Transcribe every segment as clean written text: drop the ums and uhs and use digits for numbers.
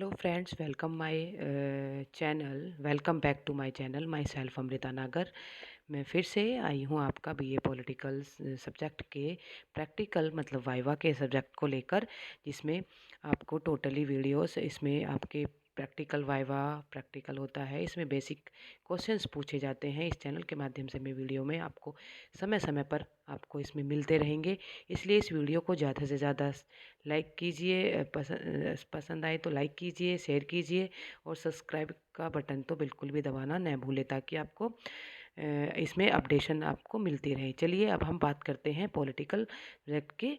Hello friends, welcome back to my channel. Myself Amrita Nagar. मैं फिर से आई हूँ आपका बीए पॉलिटिकल सब्जेक्ट के प्रैक्टिकल मतलब वाइवा के सब्जेक्ट को लेकर, जिसमें आपको टोटली वीडियोस इसमें आपके प्रैक्टिकल वाइवा प्रैक्टिकल होता है। इसमें बेसिक क्वेश्चंस पूछे जाते हैं। इस चैनल के माध्यम से मैं वीडियो में आपको समय समय पर आपको इसमें मिलते रहेंगे। इसलिए इस वीडियो को ज़्यादा से ज़्यादा लाइक कीजिए, पसंद आए तो लाइक कीजिए, शेयर कीजिए और सब्सक्राइब का बटन तो बिल्कुल भी दबाना न भूलें, ताकि आपको इसमें अपडेशन आपको मिलती रहे। चलिए अब हम बात करते हैं पॉलिटिकल सब्जेक्ट के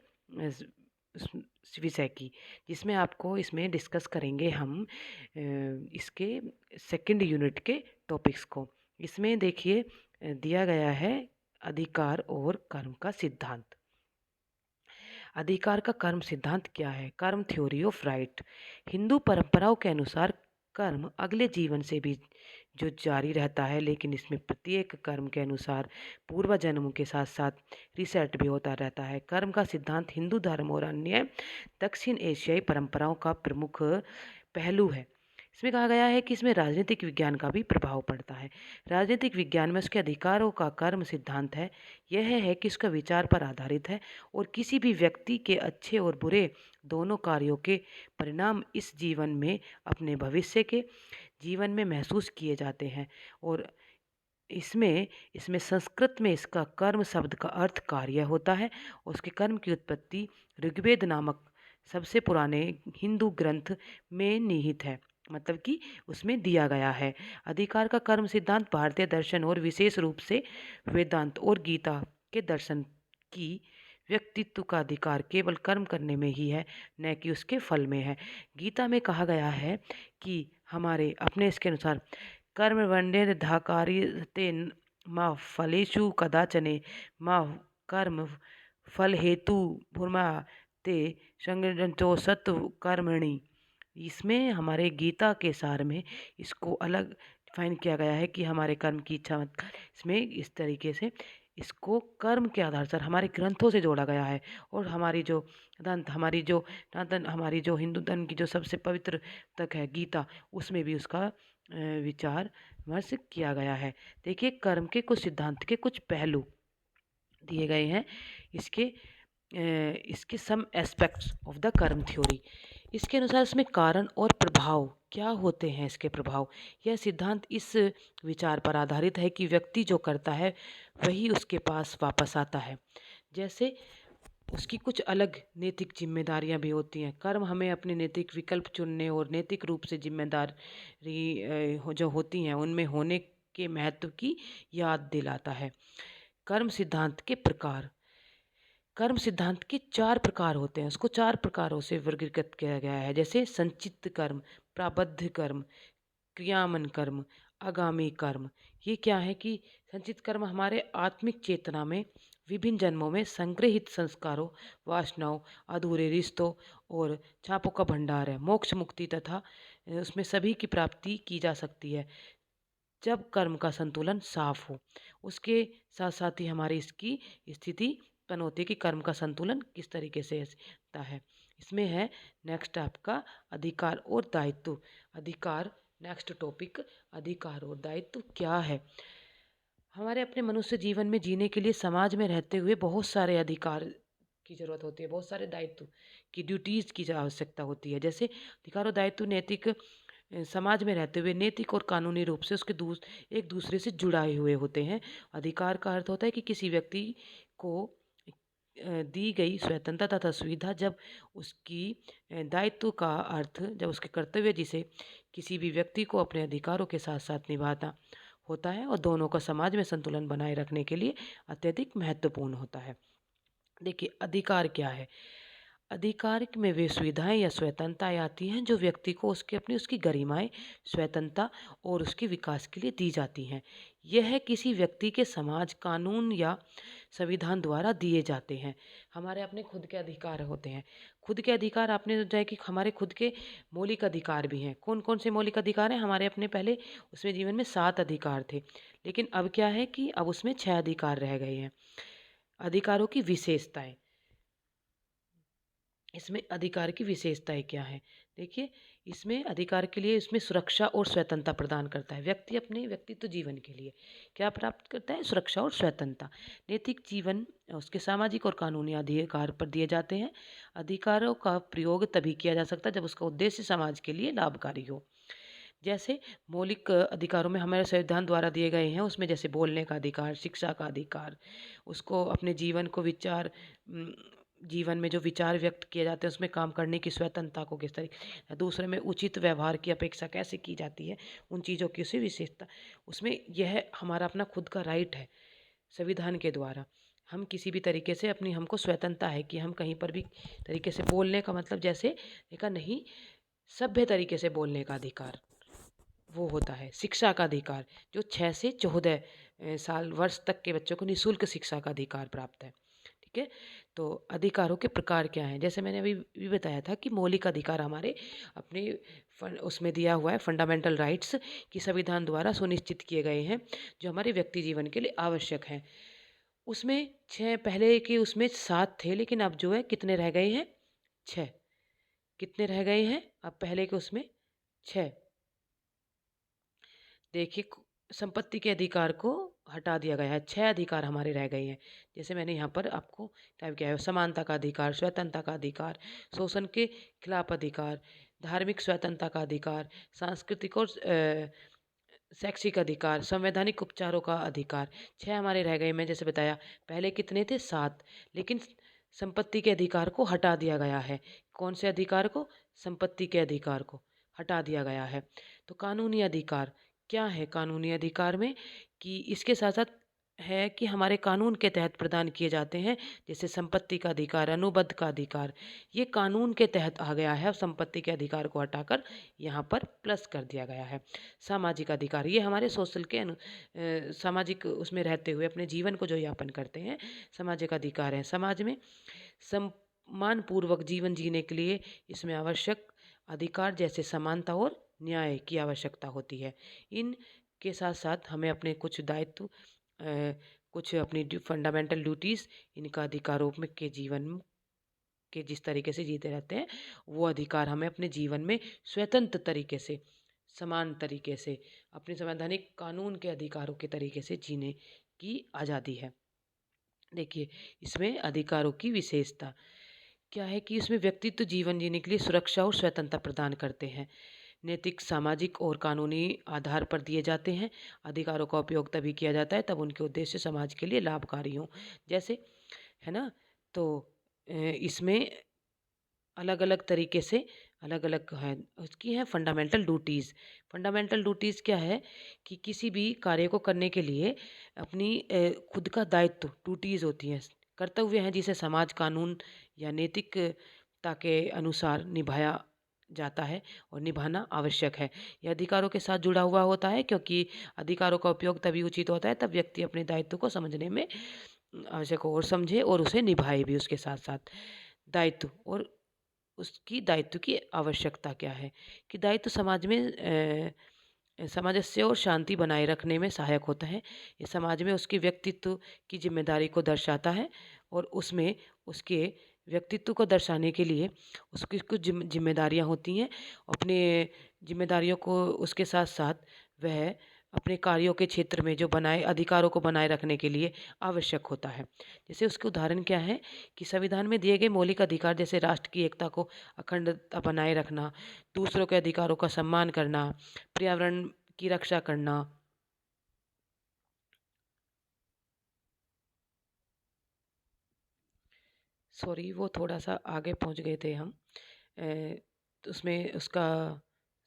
विषय की, जिसमें आपको इसमें डिस्कस करेंगे हम इसके सेकंड यूनिट के टॉपिक्स को। इसमें देखिए दिया गया है अधिकार और कर्म का सिद्धांत। अधिकार का कर्म सिद्धांत क्या है? कर्म थ्योरी ऑफ राइट। हिंदू परंपराओं के अनुसार कर्म अगले जीवन से भी जो जारी रहता है, लेकिन इसमें प्रत्येक कर्म के अनुसार पूर्व जन्मों के साथ साथ रिसेट भी होता रहता है। कर्म का सिद्धांत हिंदू धर्म और अन्य दक्षिण एशियाई परंपराओं का प्रमुख पहलू है। इसमें कहा गया है कि इसमें राजनीतिक विज्ञान का भी प्रभाव पड़ता है। राजनीतिक विज्ञान में उसके अधिकारों का कर्म सिद्धांत है। यह है कि उसका विचार पर आधारित है और किसी भी व्यक्ति के अच्छे और बुरे दोनों कार्यों के परिणाम इस जीवन में अपने भविष्य के जीवन में महसूस किए जाते हैं। और इसमें इसमें संस्कृत में इसका कर्म शब्द का अर्थ कार्य होता है। उसके कर्म की उत्पत्ति ऋग्वेद नामक सबसे पुराने हिंदू ग्रंथ में निहित है, मतलब कि उसमें दिया गया है। अधिकार का कर्म सिद्धांत भारतीय दर्शन और विशेष रूप से वेदांत और गीता के दर्शन की व्यक्तित्व का अधिकार केवल कर्म करने में ही है, न कि उसके फल में है। गीता में कहा गया है कि हमारे अपने इसके अनुसार कर्मण्येन धाकारिते मा फलेषु कदाचने मा कर्म फल हेतु भूर्मा ते संगतो सत्व कर्मणि। इसमें हमारे गीता के सार में इसको अलग डिफाइन किया गया है कि हमारे कर्म की इच्छा मत कर। इसमें इस तरीके से इसको कर्म के आधार पर हमारे ग्रंथों से जोड़ा गया है। और हमारी जो हिंदू धर्म की जो सबसे पवित्र तक है गीता, उसमें भी उसका विचार विमर्श किया गया है। देखिए कर्म के कुछ सिद्धांत के कुछ पहलू दिए गए हैं। इसके सम एस्पेक्ट्स ऑफ द कर्म थ्योरी। इसके अनुसार इसमें कारण और प्रभाव क्या होते हैं। इसके प्रभाव, यह सिद्धांत इस विचार पर आधारित है कि व्यक्ति जो करता है वही उसके पास वापस आता है। जैसे उसकी कुछ अलग नैतिक जिम्मेदारियां भी होती हैं। कर्म हमें अपने नैतिक विकल्प चुनने और नैतिक रूप से जिम्मेदारी जो होती हैं उनमें होने के महत्व की याद दिलाता है। कर्म सिद्धांत के प्रकार। कर्म सिद्धांत के 4 प्रकार होते हैं। उसको 4 प्रकारों से वर्गीकृत किया गया है, जैसे संचित कर्म, प्रारब्ध कर्म, क्रियामन कर्म, आगामी कर्म। ये क्या है कि संचित कर्म हमारे आत्मिक चेतना में विभिन्न जन्मों में संग्रहित संस्कारों, वासनाओं, अधूरे रिश्तों और छापों का भंडार है। मोक्ष, मुक्ति तथा उसमें सभी की प्राप्ति की जा सकती है जब कर्म का संतुलन साफ हो। उसके साथ साथ ही हमारी इसकी स्थिति उत्पन्न होती है कि कर्म का संतुलन किस तरीके से होता है। इसमें है नेक्स्ट आपका अधिकार और दायित्व। अधिकार, नेक्स्ट टॉपिक, अधिकार और दायित्व क्या है। हमारे अपने मनुष्य जीवन में जीने के लिए समाज में रहते हुए बहुत सारे अधिकार की जरूरत होती है, बहुत सारे दायित्व की ड्यूटीज की आवश्यकता होती है। जैसे अधिकार और दायित्व नैतिक समाज में रहते हुए नैतिक और कानूनी रूप से उसके एक दूसरे से जुड़ाए हुए होते हैं। अधिकार का अर्थ होता है कि किसी व्यक्ति को दी गई स्वतंत्रता तथा सुविधा, जब उसकी दायित्व का अर्थ जब उसके कर्तव्य जिसे किसी भी व्यक्ति को अपने अधिकारों के साथ साथ निभाना होता है और दोनों का समाज में संतुलन बनाए रखने के लिए अत्यधिक महत्वपूर्ण होता है। देखिए अधिकार क्या है। अधिकार में वे सुविधाएं या स्वतंत्रताएं आती हैं जो व्यक्ति को उसकी गरिमाएं, स्वतंत्रता और उसके विकास के लिए दी जाती हैं। यह किसी व्यक्ति के समाज, कानून या संविधान द्वारा दिए जाते हैं। हमारे अपने खुद के अधिकार होते हैं। खुद के अधिकार आपने सोचा है कि हमारे खुद के मौलिक अधिकार भी हैं। कौन कौन से मौलिक अधिकार हैं हमारे अपने? पहले उसमें जीवन में 7 अधिकार थे, लेकिन अब क्या है कि अब उसमें 6 अधिकार रह गए हैं। अधिकारों की विशेषताएं। इसमें अधिकार की विशेषताएं क्या है? देखिए इसमें अधिकार के लिए इसमें सुरक्षा और स्वतंत्रता प्रदान करता है। व्यक्ति अपने व्यक्तित्व जीवन के लिए क्या प्राप्त करता है? सुरक्षा और स्वतंत्रता। नैतिक जीवन उसके सामाजिक और कानूनी अधिकार पर दिए जाते हैं। अधिकारों का प्रयोग तभी किया जा सकता है जब उसका उद्देश्य समाज के लिए लाभकारी हो। जैसे मौलिक अधिकारों में हमारे संविधान द्वारा दिए गए हैं, उसमें जैसे बोलने का अधिकार, शिक्षा का अधिकार, उसको अपने जीवन को जीवन में जो विचार व्यक्त किए जाते हैं उसमें काम करने की स्वतंत्रता को किस तरीके, दूसरे में उचित व्यवहार की अपेक्षा कैसे की जाती है, उन चीज़ों की उसे विशेषता, उसमें यह हमारा अपना खुद का राइट है। संविधान के द्वारा हम किसी भी तरीके से अपनी हमको स्वतंत्रता है कि हम कहीं पर भी तरीके से बोलने का मतलब जैसे देखा नहीं, सभ्य तरीके से बोलने का अधिकार वो होता है। शिक्षा का अधिकार जो 6 से 14 साल वर्ष तक के बच्चों को निःशुल्क शिक्षा का अधिकार प्राप्त है। ठीक है, तो अधिकारों के प्रकार क्या हैं? जैसे मैंने अभी भी बताया था कि मौलिक अधिकार हमारे अपने उसमें दिया हुआ है, फंडामेंटल राइट्स कि संविधान द्वारा सुनिश्चित किए गए हैं जो हमारे व्यक्ति जीवन के लिए आवश्यक हैं। उसमें 6 पहले के उसमें 7 थे, लेकिन अब जो है कितने रह गए हैं? 6। कितने रह गए हैं अब पहले के उसमें? 6। देखिए संपत्ति के अधिकार को हटा दिया गया है, 6 अधिकार हमारे रह गए हैं। जैसे मैंने यहाँ पर आपको टाइप किया है, समानता का अधिकार, स्वतंत्रता का अधिकार, शोषण के खिलाफ अधिकार, धार्मिक स्वतंत्रता का अधिकार, सांस्कृतिक और शैक्षिक अधिकार, संवैधानिक उपचारों का अधिकार। 6 हमारे रह गए। मैं जैसे बताया पहले कितने थे? 7, लेकिन संपत्ति के अधिकार को हटा दिया गया है। कौन से अधिकार को? संपत्ति के अधिकार को हटा दिया गया है। तो कानूनी अधिकार क्या है? कानूनी अधिकार में कि इसके साथ साथ है कि हमारे कानून के तहत प्रदान किए जाते हैं, जैसे संपत्ति का अधिकार, अनुबंध का अधिकार, ये कानून के तहत आ गया है। अब संपत्ति के अधिकार को हटाकर यहाँ पर प्लस कर दिया गया है। सामाजिक अधिकार ये हमारे सोशल के सामाजिक उसमें रहते हुए अपने जीवन को जो यापन करते हैं, सामाजिक अधिकार हैं। समाज में सम्मानपूर्वक जीवन जीने के लिए इसमें आवश्यक अधिकार जैसे समानता और न्याय की आवश्यकता होती है। इन के साथ साथ हमें अपने कुछ दायित्व कुछ अपनी फंडामेंटल ड्यूटीज़ इनका अधिकारों में के जीवन के जिस तरीके से जीते रहते हैं वो अधिकार हमें अपने जीवन में स्वतंत्र तरीके से, समान तरीके से, अपने संवैधानिक कानून के अधिकारों के तरीके से जीने की आज़ादी है। देखिए इसमें अधिकारों की विशेषता क्या है कि इसमें व्यक्तित्व जीवन जीने के लिए सुरक्षा और स्वतंत्रता प्रदान करते हैं। नैतिक, सामाजिक और कानूनी आधार पर दिए जाते हैं। अधिकारों का उपयोग तभी किया जाता है तब उनके उद्देश्य समाज के लिए लाभकारी हों। जैसे है ना, तो इसमें अलग अलग तरीके से अलग अलग है उसकी है फंडामेंटल ड्यूटीज़। फंडामेंटल ड्यूटीज़ क्या है कि किसी भी कार्य को करने के लिए अपनी खुद का दायित्व ड्यूटीज़ होती हैं, कर्तव्य हैं जिसे समाज, कानून या नैतिकता के अनुसार निभाया जाता है और निभाना आवश्यक है। यह अधिकारों के साथ जुड़ा हुआ होता है क्योंकि अधिकारों का उपयोग तभी उचित होता है तब व्यक्ति अपने दायित्व को समझने में आवश्यक हो और समझे और उसे निभाए भी उसके साथ साथ। दायित्व और उसकी दायित्व की आवश्यकता क्या है कि दायित्व समाज में सामंजस्य और शांति बनाए रखने में सहायक होता है। ये समाज में उसके व्यक्तित्व की जिम्मेदारी को दर्शाता है और उसमें उसके व्यक्तित्व को दर्शाने के लिए उसकी कुछ जिम्मेदारियाँ होती हैं। अपने जिम्मेदारियों को उसके साथ साथ वह अपने कार्यों के क्षेत्र में जो बनाए अधिकारों को बनाए रखने के लिए आवश्यक होता है। जैसे उसके उदाहरण क्या है कि संविधान में दिए गए मौलिक अधिकार जैसे राष्ट्र की एकता को अखंडता बनाए रखना, दूसरों के अधिकारों का सम्मान करना, पर्यावरण की रक्षा करना, सॉरी वो थोड़ा सा आगे पहुंच गए थे हम। तो उसमें उसका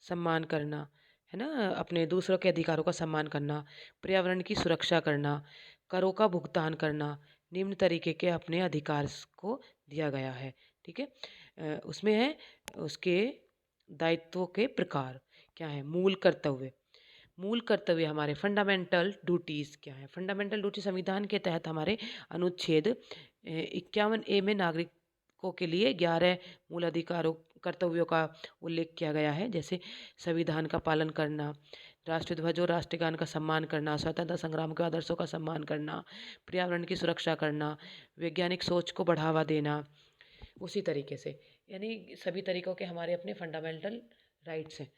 सम्मान करना है ना, अपने दूसरों के अधिकारों का सम्मान करना, पर्यावरण की सुरक्षा करना, करों का भुगतान करना, निम्न तरीके के अपने अधिकार को दिया गया है। ठीक है, उसमें है उसके दायित्वों के प्रकार क्या है। मूल कर्तव्य हमारे फंडामेंटल ड्यूटीज़ क्या है। फंडामेंटल ड्यूटी संविधान के तहत हमारे अनुच्छेद 51A में नागरिकों के लिए 11 मूल अधिकारों कर्तव्यों का उल्लेख किया गया है। जैसे संविधान का पालन करना, राष्ट्रध्वज और राष्ट्रगान का सम्मान करना, स्वतंत्रता संग्राम के आदर्शों का सम्मान करना, पर्यावरण की सुरक्षा करना, वैज्ञानिक सोच को बढ़ावा देना। उसी तरीके से यानी सभी तरीकों के हमारे अपने फंडामेंटल राइट्स हैं।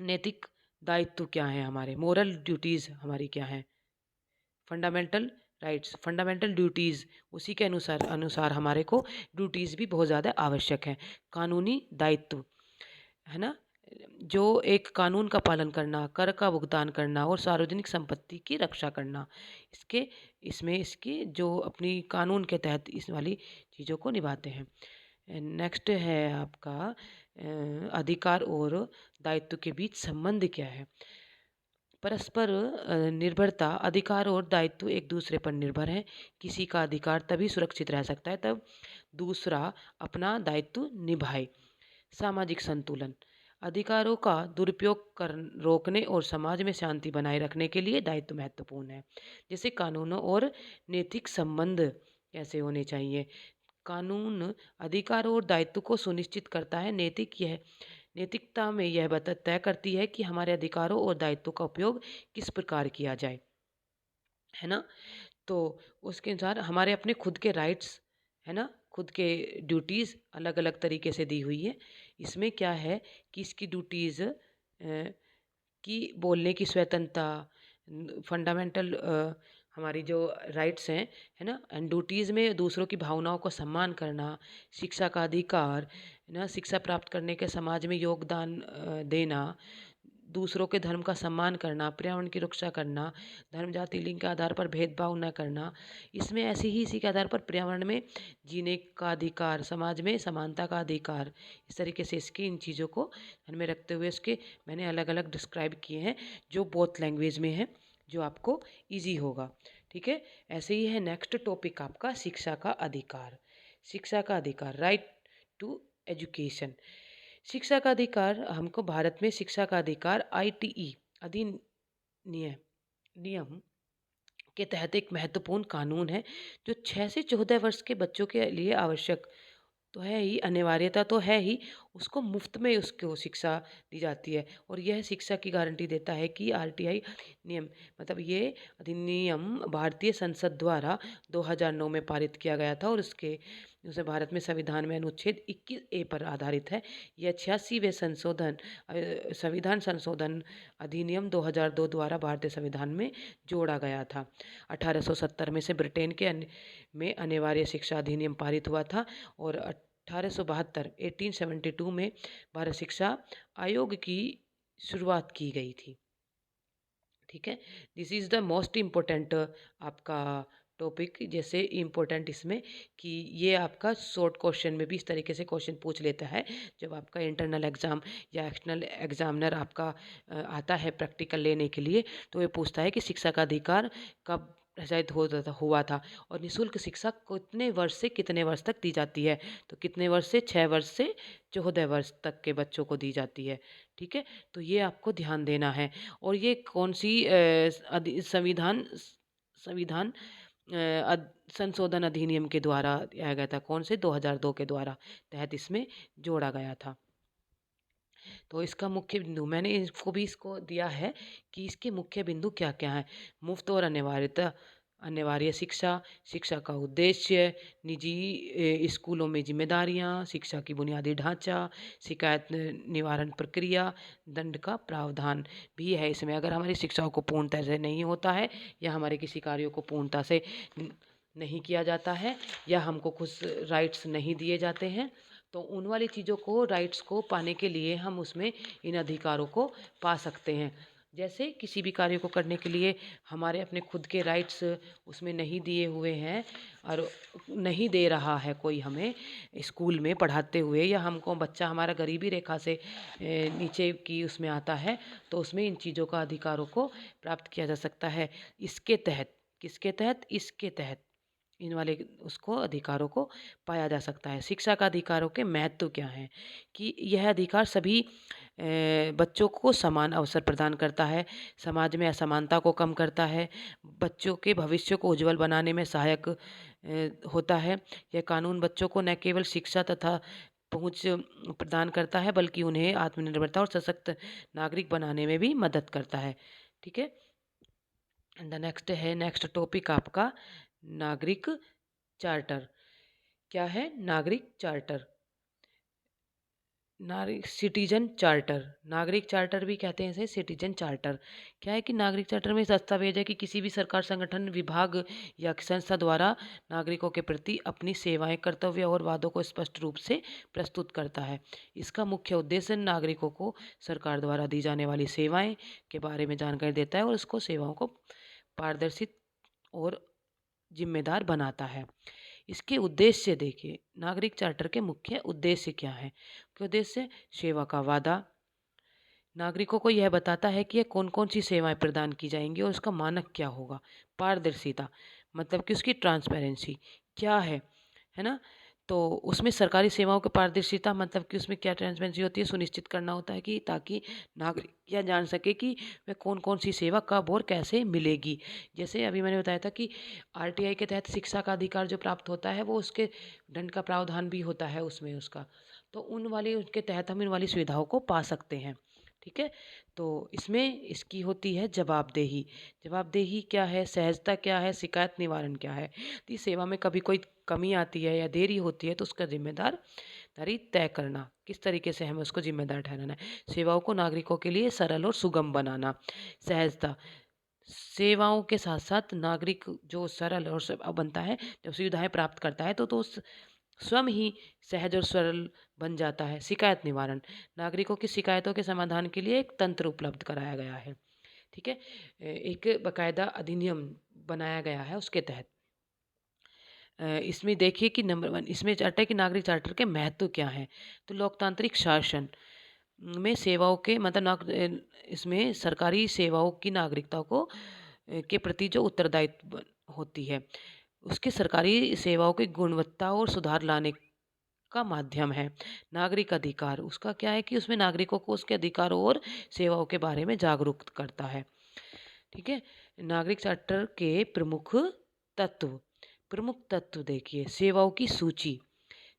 नैतिक दायित्व क्या है हमारे, मोरल ड्यूटीज़ हमारी क्या है। फंडामेंटल राइट्स, फंडामेंटल ड्यूटीज़, उसी के अनुसार अनुसार हमारे को ड्यूटीज़ भी बहुत ज़्यादा आवश्यक हैं। कानूनी दायित्व है ना, जो एक कानून का पालन करना, कर का भुगतान करना और सार्वजनिक संपत्ति की रक्षा करना, इसके इसमें इसकी जो अपनी कानून के तहत इस वाली चीज़ों को निभाते हैं। नेक्स्ट है आपका अधिकार और दायित्व के बीच संबंध क्या है। परस्पर निर्भरता, अधिकार और दायित्व एक दूसरे पर निर्भर है। किसी का अधिकार तभी सुरक्षित रह सकता है तब दूसरा अपना दायित्व निभाए। सामाजिक संतुलन, अधिकारों का दुरुपयोग कर रोकने और समाज में शांति बनाए रखने के लिए दायित्व महत्वपूर्ण है। जैसे कानूनों और नैतिक संबंध कैसे होने चाहिए। कानून अधिकारों और दायित्व को सुनिश्चित करता है। नैतिकता में यह तय करती है कि हमारे अधिकारों और दायित्वों का उपयोग किस प्रकार किया जाए, है ना। तो उसके अनुसार हमारे अपने खुद के राइट्स, है ना, खुद के ड्यूटीज़ अलग अलग तरीके से दी हुई है। इसमें क्या है कि इसकी ड्यूटीज़ की बोलने की स्वतंत्रता, फंडामेंटल हमारी जो राइट्स हैं, है ना, एंड ड्यूटीज़ में दूसरों की भावनाओं को सम्मान करना, शिक्षा का अधिकार, है ना, शिक्षा प्राप्त करने के समाज में योगदान देना, दूसरों के धर्म का सम्मान करना, पर्यावरण की रक्षा करना, धर्म जाति लिंग के आधार पर भेदभाव न करना। इसमें ऐसे ही इसी के आधार पर पर्यावरण में जीने का अधिकार, समाज में समानता का अधिकार, इस तरीके से इसकी इन चीज़ों को ध्यान में रखते हुए इसके मैंने अलग अलग डिस्क्राइब किए हैं जो बोथ लैंग्वेज में है, जो आपको ईजी होगा। ठीक है, ऐसे ही है नेक्स्ट टॉपिक आपका शिक्षा का अधिकार। शिक्षा का अधिकार, राइट टू एजुकेशन। शिक्षा का अधिकार, हमको भारत में शिक्षा का अधिकार आईटीई अधिनियम नियम के तहत एक महत्वपूर्ण कानून है जो 6 से 14 वर्ष के बच्चों के लिए आवश्यक तो है ही, अनिवार्यता तो है ही, उसको मुफ्त में उसको शिक्षा दी जाती है। और यह शिक्षा की गारंटी देता है कि आरटीआई नियम, मतलब ये अधिनियम भारतीय संसद द्वारा 2009 में पारित किया गया था और उसके उसे भारत में संविधान में अनुच्छेद 21A पर आधारित है। यह 86वें संविधान संशोधन अधिनियम 2002 द्वारा भारतीय संविधान में जोड़ा गया था। 1870 में से ब्रिटेन के में अनिवार्य शिक्षा अधिनियम पारित हुआ था और 1872 1872 में भारत शिक्षा आयोग की शुरुआत की गई थी। ठीक है, this is the most important आपका टॉपिक। जैसे इम्पोर्टेंट इसमें कि ये आपका शॉर्ट क्वेश्चन में भी इस तरीके से क्वेश्चन पूछ लेता है जब आपका इंटरनल एग्ज़ाम या एक्सटर्नल एग्जामिनर आपका आता है प्रैक्टिकल लेने के लिए, तो ये पूछता है कि शिक्षा का अधिकार कब प्रसारित हुआ था और निःशुल्क शिक्षा कितने वर्ष से कितने वर्ष तक दी जाती है। तो कितने वर्ष से, 6 वर्ष से 14 वर्ष तक के बच्चों को दी जाती है। ठीक है, तो ये आपको ध्यान देना है। और ये कौन सी संविधान संविधान संशोधन अधिनियम के द्वारा दिया गया था, कौन से 2002 के द्वारा तहत इसमें जोड़ा गया था। तो इसका मुख्य बिंदु मैंने इसको दिया है कि इसके मुख्य बिंदु क्या क्या हैं। मुफ्त और अनिवार्य शिक्षा, शिक्षा का उद्देश्य, निजी स्कूलों में जिम्मेदारियां, शिक्षा की बुनियादी ढांचा, शिकायत निवारण प्रक्रिया, दंड का प्रावधान भी है इसमें। अगर हमारी शिक्षाओं को पूर्णतः से नहीं होता है या हमारे किसी कार्यों को पूर्णतः से नहीं किया जाता है या हमको कुछ राइट्स नहीं दिए जाते हैं, तो उन वाली चीज़ों को, राइट्स को पाने के लिए हम उसमें इन अधिकारों को पा सकते हैं। जैसे किसी भी कार्य को करने के लिए हमारे अपने खुद के राइट्स उसमें नहीं दिए हुए हैं और नहीं दे रहा है कोई हमें स्कूल में पढ़ाते हुए, या हमको बच्चा हमारा गरीबी रेखा से नीचे की उसमें आता है, तो उसमें इन चीज़ों का अधिकारों को प्राप्त किया जा सकता है। इसके तहत, किसके तहत, इसके तहत इन वाले उसको अधिकारों को पाया जा सकता है। शिक्षा का अधिकारों के महत्व क्या हैं कि यह अधिकार सभी बच्चों को समान अवसर प्रदान करता है, समाज में असमानता को कम करता है, बच्चों के भविष्य को उज्जवल बनाने में सहायक होता है। यह कानून बच्चों को न केवल शिक्षा तथा पहुँच प्रदान करता है बल्कि उन्हें आत्मनिर्भरता और सशक्त नागरिक बनाने में भी मदद करता है। ठीक है, नेक्स्ट टॉपिक आपका नागरिक चार्टर। क्या है नागरिक चार्टर? सिटीजन चार्टर, नागरिक चार्टर भी कहते हैं इसे, सिटीजन चार्टर। क्या है कि नागरिक चार्टर में दस्तावेज है कि किसी भी सरकार, संगठन, विभाग या संस्था द्वारा नागरिकों के प्रति अपनी सेवाएं, कर्तव्य और वादों को स्पष्ट रूप से प्रस्तुत करता है। इसका मुख्य उद्देश्य नागरिकों को सरकार द्वारा दी जाने वाली सेवाएं के बारे में जानकारी देता है और उसको सेवाओं को पारदर्शी और जिम्मेदार बनाता है। इसके उद्देश्य देखिए, नागरिक चार्टर के मुख्य उद्देश्य क्या है? मुख्य उद्देश्य सेवा का वादा, नागरिकों को यह बताता है कि ये कौन कौन सी सेवाएं प्रदान की जाएंगी और उसका मानक क्या होगा। पारदर्शिता, मतलब कि उसकी ट्रांसपेरेंसी क्या है ना। तो उसमें सरकारी सेवाओं की पारदर्शिता, मतलब कि उसमें क्या ट्रांसपेरेंसी होती है, सुनिश्चित करना होता है कि ताकि नागरिक यह जान सके कि वह कौन कौन सी सेवा कब और कैसे मिलेगी। जैसे अभी मैंने बताया था कि आरटीआई के तहत शिक्षा का अधिकार जो प्राप्त होता है, वो उसके दंड का प्रावधान भी होता है उसमें उसका, तो उन वाली उसके तहत हम इन वाली सुविधाओं को पा सकते हैं। ठीक है। तो इसमें इसकी होती है जवाबदेही। जवाबदेही क्या है, सहजता क्या है, शिकायत निवारण क्या है। तो इस सेवा में कभी कोई कमी आती है या देरी होती है तो उसका दारी तय करना, किस तरीके से हमें उसको जिम्मेदार ठहराना है। सेवाओं को नागरिकों के लिए सरल और सुगम बनाना। सहजता, सेवाओं के साथ साथ नागरिक जो सरल और बनता है, जब सुविधाएं प्राप्त करता है तो स्वयं ही सहज और सरल बन जाता है। शिकायत निवारण, नागरिकों की शिकायतों के समाधान के लिए एक तंत्र उपलब्ध कराया गया है। ठीक है। एक बकायदा अधिनियम बनाया गया है उसके तहत। इसमें देखिए कि नंबर 1 इसमें चार्टर है कि नागरिक चार्टर के महत्व क्या हैं। तो लोकतांत्रिक शासन में सेवाओं के मतलब इसमें सरकारी सेवाओं की नागरिकता को के प्रति जो उत्तरदायित्व होती है, उसके सरकारी सेवाओं की गुणवत्ता और सुधार लाने का माध्यम है। नागरिक अधिकार, उसका क्या है कि उसमें नागरिकों को उसके अधिकारों और सेवाओं के बारे में जागरूक करता है। ठीक है। नागरिक चार्टर के तत्व प्रमुख तत्व देखिए, सेवाओं की सूची।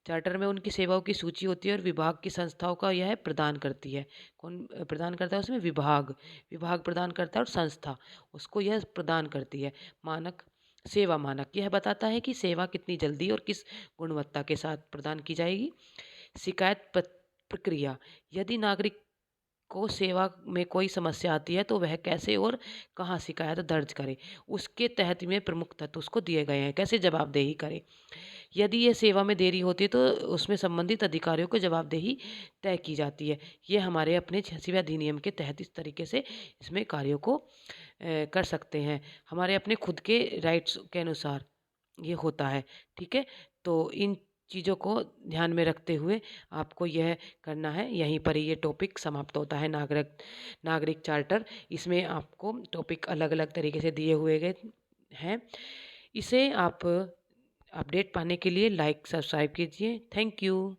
चार्टर में उनकी सेवाओं की सूची होती है और विभाग की संस्थाओं का यह प्रदान करती है। कौन प्रदान करता है उसमें? विभाग, विभाग प्रदान करता है और संस्था उसको यह प्रदान करती है। मानक, सेवा मानक यह बताता है कि सेवा कितनी जल्दी और किस गुणवत्ता के साथ प्रदान की जाएगी। शिकायत प्रक्रिया, यदि नागरिक को सेवा में कोई समस्या आती है तो वह कैसे और कहाँ शिकायत दर्ज करे, उसके तहत में प्रमुख तत्व उसको दिए गए हैं। कैसे जवाबदेही करे, यदि ये सेवा में देरी होती है तो उसमें संबंधित अधिकारियों को जवाबदेही तय की जाती है। ये हमारे अपने 86वें अधिनियम के तहत इस तरीके से इसमें कार्यों को कर सकते हैं, हमारे अपने खुद के राइट्स के अनुसार ये होता है। ठीक है। तो इन चीज़ों को ध्यान में रखते हुए आपको यह करना है। यहीं पर ही ये टॉपिक समाप्त होता है, नागरिक चार्टर। इसमें आपको टॉपिक अलग अलग तरीके से दिए हुए गए हैं। इसे आप अपडेट पाने के लिए लाइक सब्सक्राइब कीजिए। Thank you.